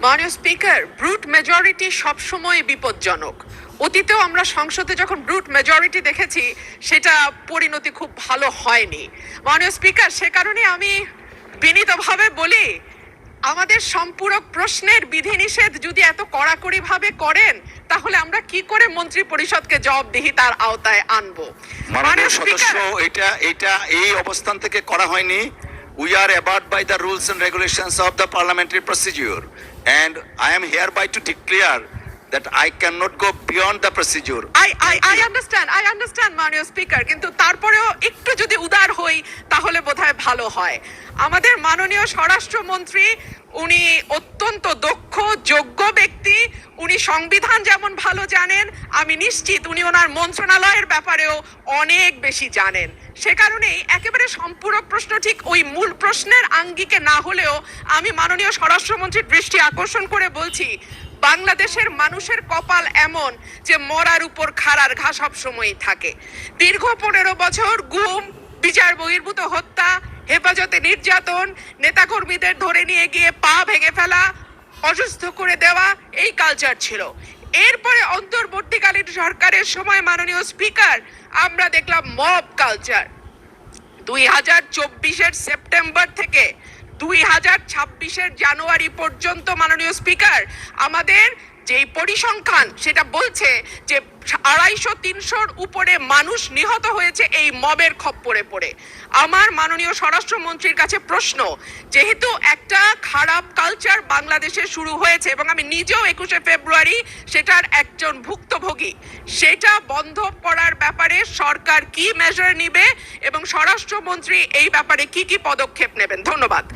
মাননীয় speaker, brute majority সবসময় বিপজ্জনক। অতীতেও আমরা সংসদে যখন ব্রুট মেজরিটি দেখেছি, সেটা পরিণতি খুব ভালো হয়নি। মাননীয় স্পিকার, সে কারণে আমি বিনীতভাবে বলি, আমাদের সম্পূরক প্রশ্নের বিধিনিষেধ যদি এত কড়াকড়ি ভাবে করেন, তাহলে আমরা কি করে মন্ত্রী পরিষদকে জবাবদিহিতার আওতায় আনবো? মাননীয় সদস্য, এটা এই অবস্থান থেকে করা হয়নি। We are abide by the rules and regulations of the parliamentary procedure, and I am hereby to declare that I cannot go beyond the procedure. I understand মাননীয় স্পিকার, কিন্তু তারপরেও একটু যদি উদার হই তাহলে বোধহয় ভালো হয়। আমাদের মাননীয় স্বরাষ্ট্রমন্ত্রী, উনি অত্যন্ত দক্ষ যোগ্য ব্যক্তি। উনি সংবিধান যেমন ভালো জানেন, আমি নিশ্চিত উনি ওনার মন্ত্রণালয়ের ব্যাপারেও অনেক বেশি জানেন। সে কারণেই একেবারে সম্পূরক প্রশ্ন ঠিক ওই মূল প্রশ্নের আঙ্গিকে না হলেও আমি মাননীয় স্বরাষ্ট্রমন্ত্রীর দৃষ্টি আকর্ষণ করে বলছি, বাংলাদেশের মানুষের কপাল এমন যে মরার উপর খাড়ার ঘা সব সময়ই থাকে। দীর্ঘ 15 বছর গুম, বিচার বহির্ভূত হত্যা, হেফাজতে নির্যাতন, নেতাকর্মীদের ধরে নিয়ে গিয়ে পা ভেঙে ফেলা, অসুস্থ করে দেওয়া, এই কালচার ছিল। এরপরে অন্তর্বর্তীকালীন সরকারের সময় মাননীয় স্পিকার, আমরা দেখলাম মব কালচার। 2024-এর সেপ্টেম্বর থেকে 2026-এর জানুয়ারি পর্যন্ত মাননীয় স্পিকার, আমাদের যেই পরিসংখ্যান সেটা বলছে যে 250-300-র উপরে মানুষ নিহত হয়েছে এই মবের খপ্পরে পড়ে। আমার মাননীয় স্বরাষ্ট্রমন্ত্রীর কাছে প্রশ্ন, যেহেতু একটা খারাপ কালচার বাংলাদেশে শুরু হয়েছে এবং আমি নিজেও 21শে ফেব্রুয়ারি সেটার একজন ভুক্তভোগী, সেটা বন্ধ করার ব্যাপারে সরকার কি মেজার নিবে এবং স্বরাষ্ট্রমন্ত্রী এই ব্যাপারে কি কি পদক্ষেপ নেবেন? ধন্যবাদ।